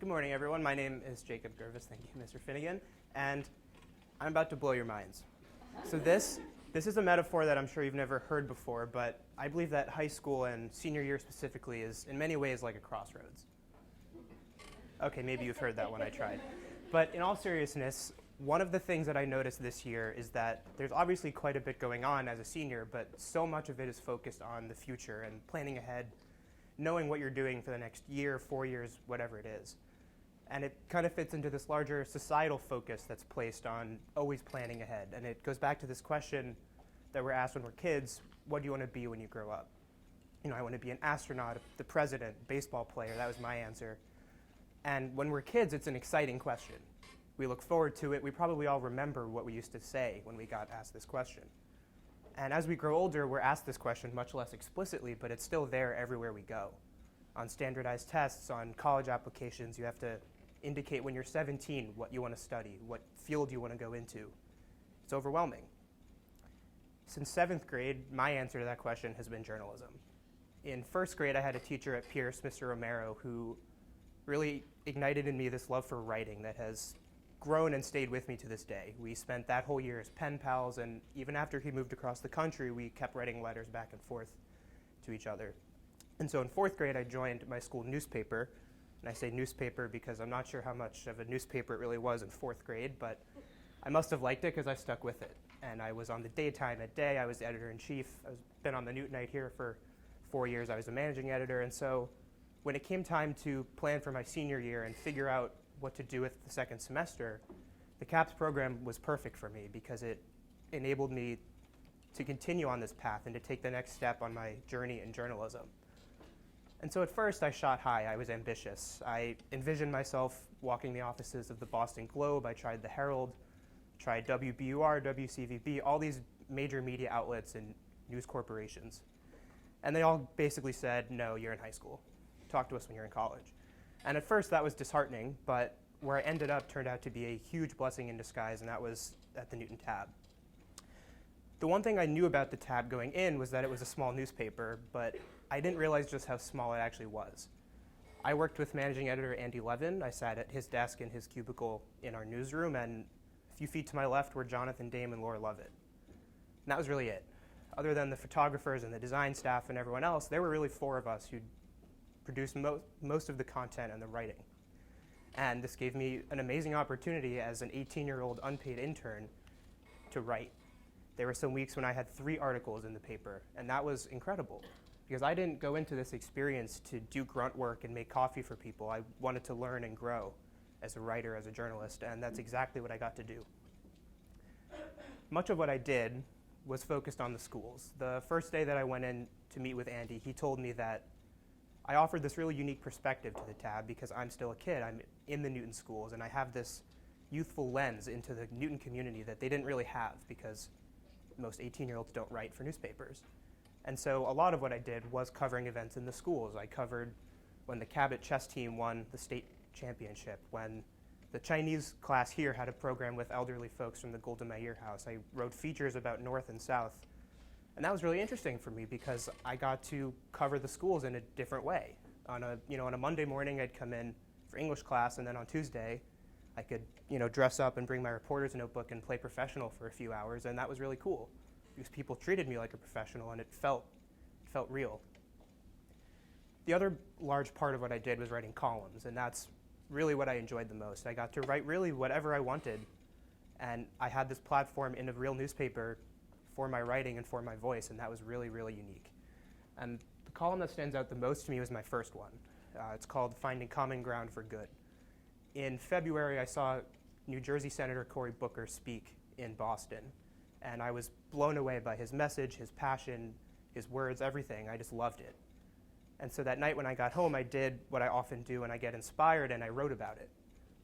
Good morning, everyone. My name is Jacob Gurvis. Thank you, Mr. Finnegan. And I'm about to blow your minds. So this is a metaphor that I'm sure you've never heard before, but I believe that high school and senior year specifically is in many ways like a crossroads. Okay, maybe you've heard that one I tried. But in all seriousness, one of the things that I noticed this year is that there's obviously quite a bit going on as a senior, but so much of it is focused on the future and planning ahead, knowing what you're doing for the next year, 4 years, whatever it is. And it kind of fits into this larger societal focus that's placed on always planning ahead. And it goes back to this question that we're asked when we're kids, what do you want to be when you grow up? You know, I want to be an astronaut, the president, baseball player. That was my answer. And when we're kids, it's an exciting question. We look forward to it. We probably all remember what we used to say when we got asked this question. And as we grow older, we're asked this question much less explicitly, but it's still there everywhere we go. On standardized tests, on college applications, you have to indicate when you're 17 what you want to study, what field you want to go into. It's overwhelming. Since 7th grade, my answer to that question has been journalism. In 1st grade, I had a teacher at Pierce, Mr. Romero, who really ignited in me this love for writing that has grown and stayed with me to this day. We spent that whole year as pen pals, and even after he moved across the country, we kept writing letters back and forth to each other. And so in 4th grade, I joined my school newspaper. And I say newspaper because I'm not sure how much of a newspaper it really was in 4th grade, but I must have liked it because I stuck with it. And I was on the daytime at day. I was the editor-in-chief. I've been on the Newtonite here for 4 years. I was a managing editor. And so when it came time to plan for my senior year and figure out what to do with the second semester, the CAPS program was perfect for me because it enabled me to continue on this path and to take the next step on my journey in journalism. And so at first I shot high. I was ambitious. I envisioned myself walking the offices of the Boston Globe. I tried the Herald, tried WBUR, WCVB, all these major media outlets and news corporations. And they all basically said, no, you're in high school. Talk to us when you're in college. And at first that was disheartening, but where I ended up turned out to be a huge blessing in disguise, and that was at the Newton Tab. The one thing I knew about the Tab going in was that it was a small newspaper, but I didn't realize just how small it actually was. I worked with managing editor Andy Levin. I sat at his desk in his cubicle in our newsroom, and a few feet to my left were Jonathan Dame and Laura Lovett. And that was really it. Other than the photographers and the design staff and everyone else, there were really 4 of us who produced most of the content and the writing. And this gave me an amazing opportunity as an 18-year-old unpaid intern to write. There were some weeks when I had 3 articles in the paper, and that was incredible because I didn't go into this experience to do grunt work and make coffee for people. I wanted to learn and grow as a writer, as a journalist, and that's exactly what I got to do. Much of what I did was focused on the schools. The first day that I went in to meet with Andy, he told me that I offered this really unique perspective to the Tab because I'm still a kid. I'm in the Newton schools, and I have this youthful lens into the Newton community that they didn't really have because most 18-year-olds don't write for newspapers. And so a lot of what I did was covering events in the schools. I covered when the Cabot chess team won the state championship, when the Chinese class here had a program with elderly folks from the Golda Meir House. I wrote features about North and South. And that was really interesting for me because I got to cover the schools in a different way. On a Monday morning, I'd come in for English class, and then on Tuesday, I could dress up and bring my reporter's notebook and play professional for a few hours, and that was really cool because people treated me like a professional, and it felt real. The other large part of what I did was writing columns, and that's really what I enjoyed the most. I got to write really whatever I wanted, and I had this platform in a real newspaper for my writing and for my voice, and that was really, really unique. And the column that stands out the most to me was my first one. It's called Finding Common Ground for Good. In February, I saw New Jersey Senator Cory Booker speak in Boston, and I was blown away by his message, his passion, his words, everything. I just loved it. And so that night when I got home, I did what I often do, and I get inspired, and I wrote about it.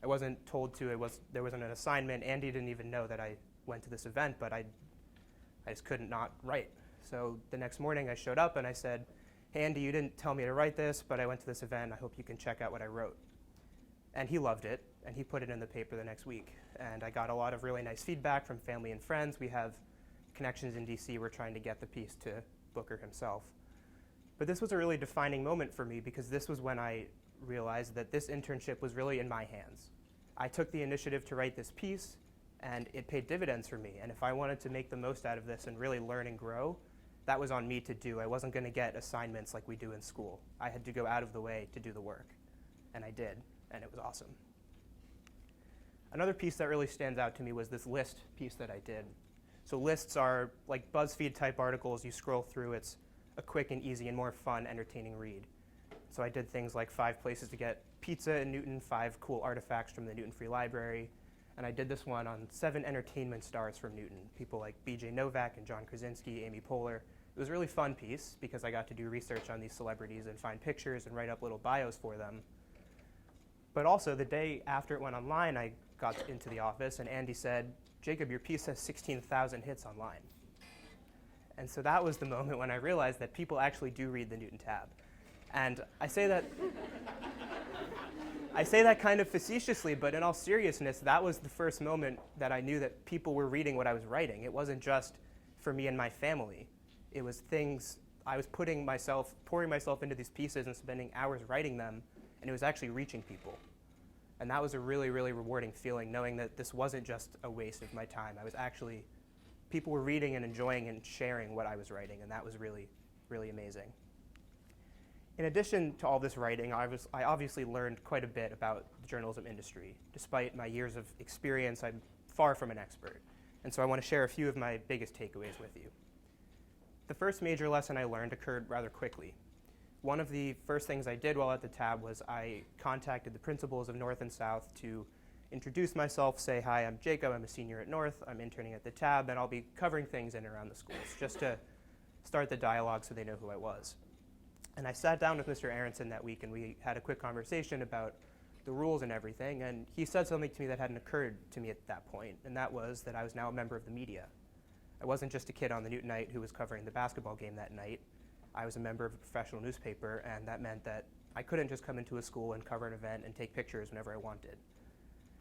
I wasn't told to. There wasn't an assignment. Andy didn't even know that I went to this event, but I just couldn't not write. So the next morning I showed up and I said, hey Andy, you didn't tell me to write this, but I went to this event. I hope you can check out what I wrote. And he loved it, and he put it in the paper the next week. And I got a lot of really nice feedback from family and friends. We have connections in DC. We're trying to get the piece to Booker himself. But this was a really defining moment for me because this was when I realized that this internship was really in my hands. I took the initiative to write this piece, and it paid dividends for me. And if I wanted to make the most out of this and really learn and grow, that was on me to do. I wasn't going to get assignments like we do in school. I had to go out of the way to do the work, and I did, and it was awesome. Another piece that really stands out to me was this list piece that I did. So lists are like BuzzFeed type articles. You scroll through, it's a quick and easy and more fun, entertaining read. So I did things like 5 places to get pizza in Newton, 5 cool artifacts from the Newton Free Library, and I did this one on 7 entertainment stars from Newton, people like BJ Novak and John Krasinski, Amy Poehler. It was a really fun piece because I got to do research on these celebrities and find pictures and write up little bios for them. But also, the day after it went online, I got into the office and Andy said, "Jacob, your piece has 16,000 hits online." And so that was the moment when I realized that people actually do read the Newton tab. And I say that kind of facetiously, but in all seriousness, that was the first moment that I knew that people were reading what I was writing. It wasn't just for me and my family. It was things I was pouring myself into these pieces and spending hours writing them, and it was actually reaching people. And that was a really, really rewarding feeling, knowing that this wasn't just a waste of my time. People were reading and enjoying and sharing what I was writing, and that was really, really amazing. In addition to all this writing, I obviously learned quite a bit about the journalism industry. Despite my years of experience, I'm far from an expert. And so I want to share a few of my biggest takeaways with you. The first major lesson I learned occurred rather quickly. One of the first things I did while at the tab was I contacted the principals of North and South to introduce myself, say, "Hi, I'm Jacob, I'm a senior at North, I'm interning at the tab, and I'll be covering things in and around the schools," just to start the dialogue so they know who I was. And I sat down with Mr. Aronson that week, and we had a quick conversation about the rules and everything, and he said something to me that hadn't occurred to me at that point, and that was that I was now a member of the media. I wasn't just a kid on the Newtonite who was covering the basketball game that night. I was a member of a professional newspaper, and that meant that I couldn't just come into a school and cover an event and take pictures whenever I wanted.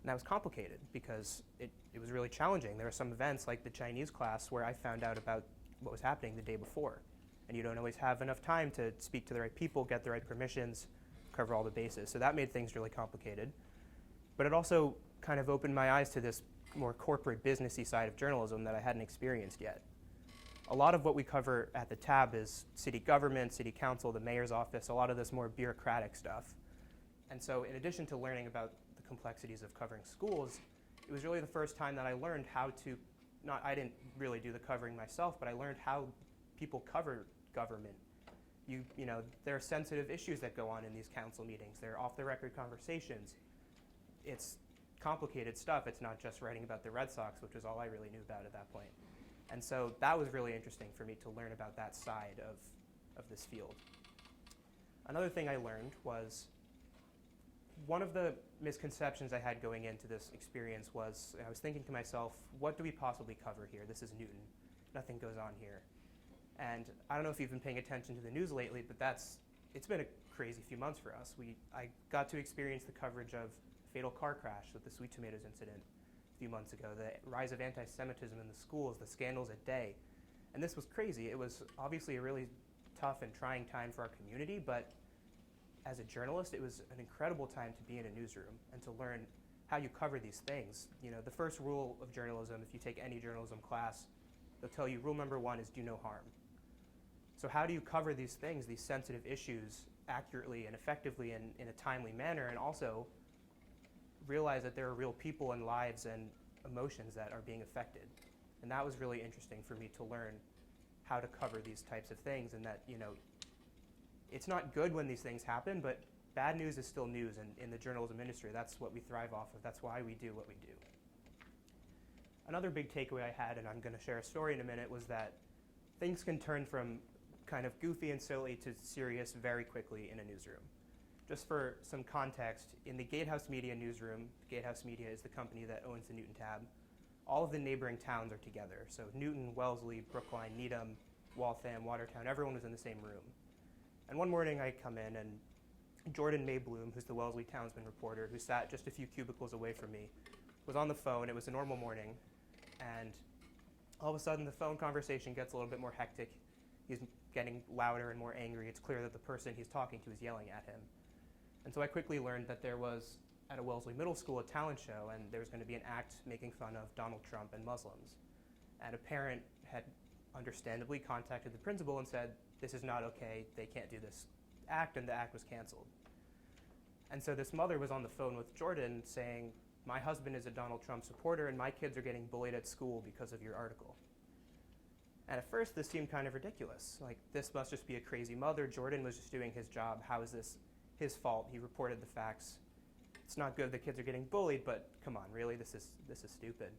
And that was complicated because it was really challenging. There were some events like the Chinese class where I found out about what was happening the day before. And you don't always have enough time to speak to the right people, get the right permissions, cover all the bases. So that made things really complicated. But it also kind of opened my eyes to this more corporate businessy side of journalism that I hadn't experienced yet. A lot of what we cover at the tab is city government, city council, the mayor's office, a lot of this more bureaucratic stuff. And so in addition to learning about the complexities of covering schools, it was really the first time that I learned how to, I didn't really do the covering myself, but I learned how people cover government. There are sensitive issues that go on in these council meetings. There are off-the-record conversations. It's complicated stuff. It's not just writing about the Red Sox, which was all I really knew about at that point. And so that was really interesting for me to learn about that side of this field. Another thing I learned was one of the misconceptions I had going into this experience was I was thinking to myself, what do we possibly cover here? This is Newton. Nothing goes on here. And I don't know if you've been paying attention to the news lately, but it's been a crazy few months for us. I got to experience the coverage of a fatal car crash with the Sweet Tomatoes incident a few months ago, the rise of anti-Semitism in the schools, the scandals at Day. And this was crazy. It was obviously a really tough and trying time for our community, but as a journalist, it was an incredible time to be in a newsroom and to learn how you cover these things. The first rule of journalism, if you take any journalism class, they'll tell you rule number 1 is do no harm. So how do you cover these things, these sensitive issues, accurately and effectively and in a timely manner, and also realize that there are real people and lives and emotions that are being affected? And that was really interesting for me to learn how to cover these types of things, and that, it's not good when these things happen, but bad news is still news, and in the journalism industry, that's what we thrive off of. That's why we do what we do. Another big takeaway I had, and I'm going to share a story in a minute, was that things can turn from kind of goofy and silly to serious very quickly in a newsroom. Just for some context, in the Gatehouse Media newsroom, Gatehouse Media is the company that owns the Newton tab, all of the neighboring towns are together. So Newton, Wellesley, Brookline, Needham, Waltham, Watertown, everyone was in the same room. And one morning I come in and Jordan Maybloom, who's the Wellesley Townsman reporter, who sat just a few cubicles away from me, was on the phone. It was a normal morning, and all of a sudden the phone conversation gets a little bit more hectic. He's getting louder and more angry. It's clear that the person he's talking to is yelling at him. And so I quickly learned that there was, at a Wellesley Middle School, a talent show, and there was going to be an act making fun of Donald Trump and Muslims. And a parent had understandably contacted the principal and said, this is not okay, they can't do this act, and the act was canceled. And so this mother was on the phone with Jordan saying, my husband is a Donald Trump supporter and my kids are getting bullied at school because of your article. And at first this seemed kind of ridiculous. Like, this must just be a crazy mother. Jordan was just doing his job. How is this his fault? He reported the facts. It's not good the kids are getting bullied, but come on, really, this is stupid.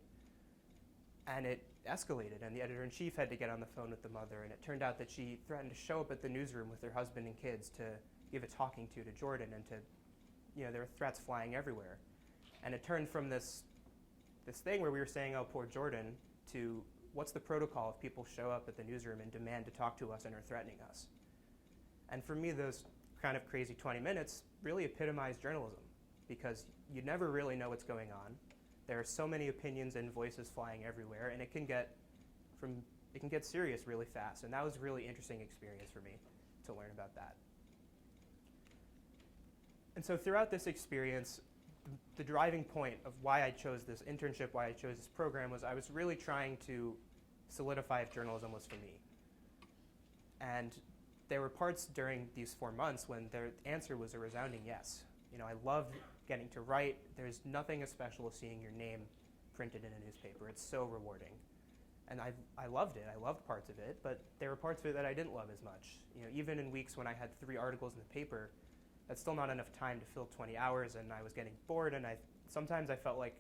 And it escalated, and the editor-in-chief had to get on the phone with the mother, and it turned out that she threatened to show up at the newsroom with her husband and kids to give a talking to Jordan, and there were threats flying everywhere. And it turned from this thing where we were saying, oh, poor Jordan, to what's the protocol if people show up at the newsroom and demand to talk to us and are threatening us? And for me, those kind of crazy 20 minutes really epitomized journalism, because you never really know what's going on. There are so many opinions and voices flying everywhere, and it can get serious really fast. And that was a really interesting experience for me to learn about that. And so throughout this experience, the driving point of why I chose this internship, why I chose this program, was I was really trying to solidify if journalism was for me. And there were parts during these 4 months when their answer was a resounding yes. I loved getting to write. There's nothing as special as seeing your name printed in a newspaper. It's so rewarding. And I loved it. I loved parts of it, but there were parts of it that I didn't love as much. Even in weeks when I had 3 articles in the paper, that's still not enough time to fill 20 hours, and I was getting bored, and sometimes I felt like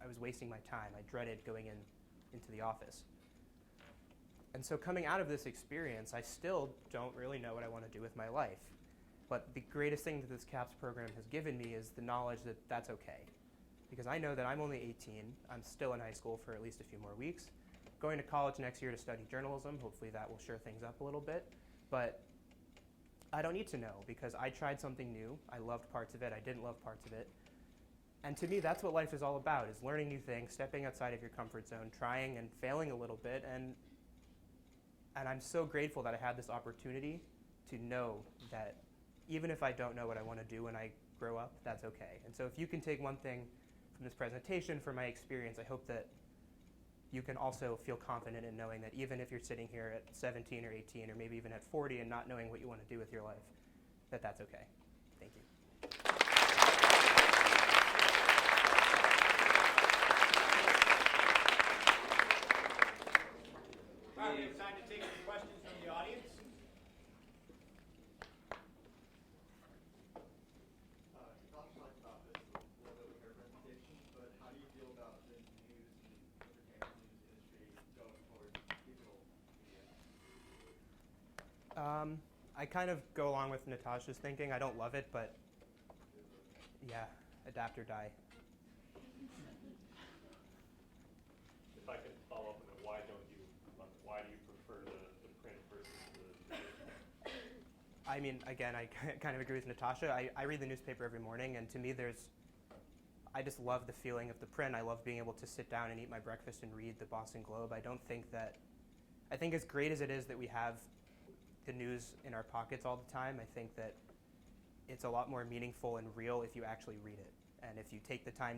I was wasting my time. I dreaded going into the office. And so coming out of this experience, I still don't really know what I want to do with my life. But the greatest thing that this CAPS program has given me is the knowledge that that's okay. Because I know that I'm only 18, I'm still in high school for at least a few more weeks, going to college next year to study journalism. Hopefully that will shore things up a little bit. But I don't need to know, because I tried something new. I loved parts of it, I didn't love parts of it. And to me, that's what life is all about, is learning new things, stepping outside of your comfort zone, trying and failing a little bit. And I'm so grateful that I had this opportunity to know that even if I don't know what I want to do when I grow up, that's okay. And so if you can take one thing from this presentation, from my experience, I hope that you can also feel confident in knowing that even if you're sitting here at 17 or 18 or maybe even at 40 and not knowing what you want to do with your life, that that's okay. Thank you. All right, we have time to take some questions from the audience. You talked about this a little bit with your presentation, but how do you feel about the news and entertainment news industry going towards digital media? I kind of go along with Natasha's thinking. I don't love it, but yeah, adapt or die. If I could follow up on that, why do you prefer the print versus the digital? I mean, again, I kind of agree with Natasha. I read the newspaper every morning, and to me I just love the feeling of the print. I love being able to sit down and eat my breakfast and read the Boston Globe. I think as great as it is that we have the news in our pockets all the time, I think that it's a lot more meaningful and real if you actually read it. And if you take the time